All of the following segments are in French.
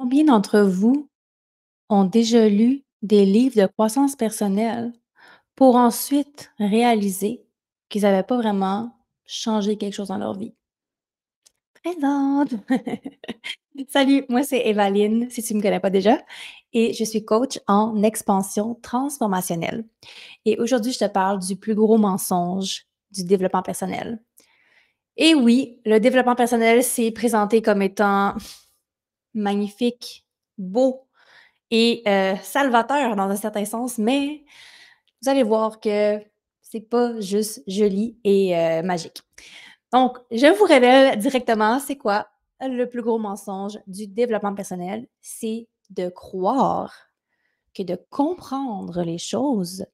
Combien d'entre vous ont déjà lu des livres de croissance personnelle pour ensuite réaliser qu'ils n'avaient pas vraiment changé quelque chose dans leur vie? Présente! Salut, moi c'est Evaline, si tu ne me connais pas déjà, et je suis coach en expansion transformationnelle. Et aujourd'hui, je te parle du plus gros mensonge du développement personnel. Et oui, le développement personnel, c'est présenté comme étant magnifique, beau, et salvateur dans un certain sens, mais vous allez voir que c'est pas juste joli et magique. Donc, je vous révèle directement, c'est quoi le plus gros mensonge du développement personnel? C'est de croire que de comprendre les choses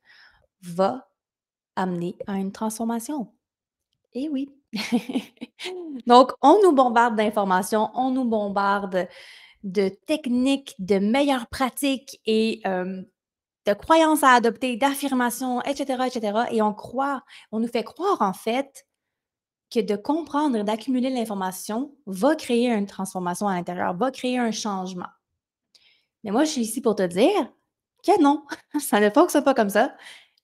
va amener à une transformation. Eh oui! Donc, on nous bombarde d'informations, on nous bombarde de techniques, de meilleures pratiques et de croyances à adopter, d'affirmations, et cetera et on nous fait croire en fait que de comprendre et d'accumuler l'information va créer une transformation à l'intérieur, va créer un changement. Mais moi, je suis ici pour te dire que non, ça ne fonctionne pas comme ça.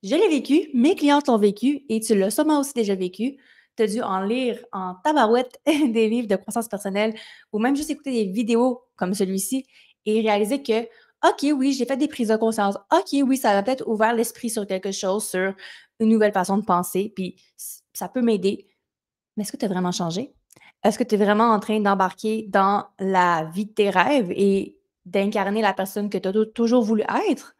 Je l'ai vécu, mes clientes l'ont vécu et tu l'as sûrement aussi déjà vécu. Tu as dû en lire en tabarouette des livres de croissance personnelle ou même juste écouter des vidéos comme celui-ci et réaliser que, OK, oui, j'ai fait des prises de conscience. OK, oui, ça m'a peut-être ouvert l'esprit sur quelque chose, sur une nouvelle façon de penser, puis ça peut m'aider. Mais est-ce que tu as vraiment changé? Est-ce que tu es vraiment en train d'embarquer dans la vie de tes rêves et d'incarner la personne que tu as toujours voulu être?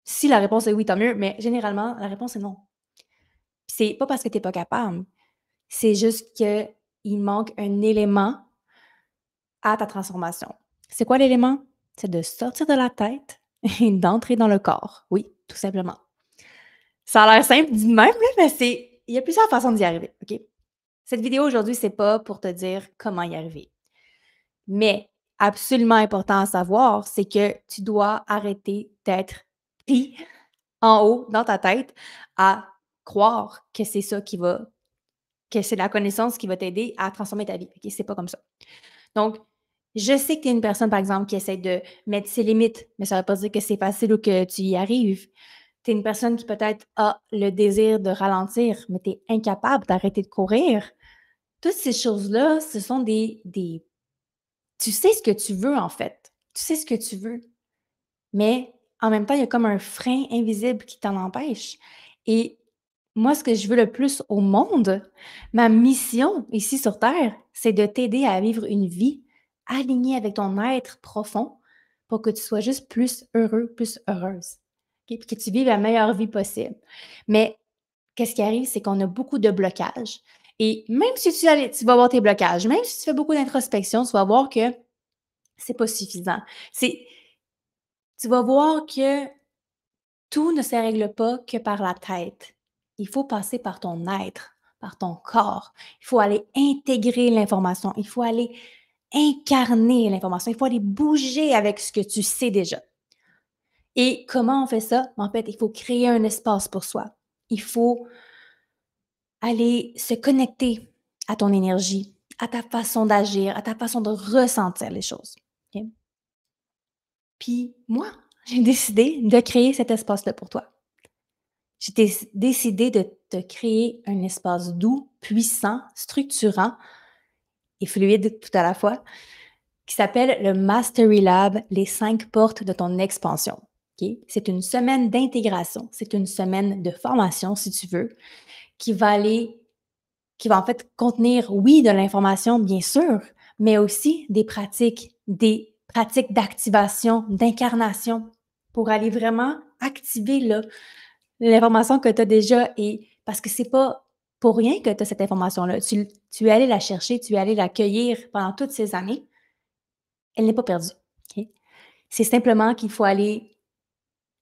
Si la réponse est oui, tant mieux, mais généralement, la réponse est non. C'est pas parce que tu es pas capable, c'est juste qu'il manque un élément à ta transformation. C'est quoi l'élément? C'est de sortir de la tête et d'entrer dans le corps. Oui, tout simplement. Ça a l'air simple dit de même, là, mais il y a plusieurs façons d'y arriver, OK? Cette vidéo aujourd'hui, c'est pas pour te dire comment y arriver. Mais absolument important à savoir, c'est que tu dois arrêter d'être pris en haut dans ta tête à croire que c'est ça que c'est la connaissance qui va t'aider à transformer ta vie. OK? C'est pas comme ça. Donc, je sais que tu es une personne, par exemple, qui essaie de mettre ses limites, mais ça ne veut pas dire que c'est facile ou que tu y arrives. Tu es une personne qui peut-être a le désir de ralentir, mais tu es incapable d'arrêter de courir. Toutes ces choses-là, ce sont des tu sais ce que tu veux, en fait. Tu sais ce que tu veux, mais en même temps, il y a comme un frein invisible qui t'en empêche et moi, ce que je veux le plus au monde, ma mission ici sur terre, c'est de t'aider à vivre une vie alignée avec ton être profond pour que tu sois juste plus heureux, plus heureuse, OK? Puis que tu vives la meilleure vie possible. Mais qu'est-ce qui arrive, c'est qu'on a beaucoup de blocages et même si tu vas voir tes blocages, même si tu fais beaucoup d'introspection, tu vas voir que c'est pas suffisant. C'est Tu vas voir que tout ne se règle pas que par la tête. Il faut passer par ton être, par ton corps. Il faut aller intégrer l'information. Il faut aller incarner l'information. Il faut aller bouger avec ce que tu sais déjà. Et comment on fait ça? En fait, il faut créer un espace pour soi. Il faut aller se connecter à ton énergie, à ta façon d'agir, à ta façon de ressentir les choses. OK? Puis moi, j'ai décidé de créer cet espace-là pour toi. J'ai décidé de te créer un espace doux, puissant, structurant et fluide tout à la fois, qui s'appelle le Mastery Lab, les 5 portes de ton expansion. OK? C'est une semaine d'intégration, c'est une semaine de formation, si tu veux, qui va aller qui va en fait contenir, oui, de l'information, bien sûr, mais aussi des pratiques d'activation, d'incarnation pour aller vraiment activer là, l'information que tu as déjà et parce que c'est pas pour rien que tu as cette information-là. Tu es allé la chercher, tu es allé l'accueillir pendant toutes ces années. Elle n'est pas perdue. OK? C'est simplement qu'il faut aller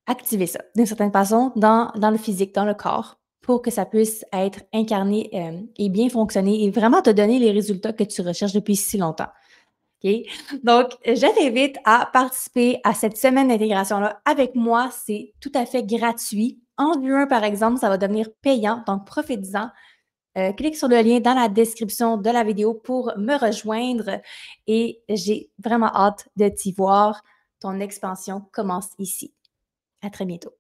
activer ça d'une certaine façon dans le physique, dans le corps, pour que ça puisse être incarné et bien fonctionner et vraiment te donner les résultats que tu recherches depuis si longtemps. OK? Donc, je t'invite à participer à cette semaine d'intégration-là avec moi. C'est tout à fait gratuit. En juin, par exemple, ça va devenir payant. Donc, profitez-en. clique sur le lien dans la description de la vidéo pour me rejoindre et j'ai vraiment hâte de t'y voir. Ton expansion commence ici. À très bientôt.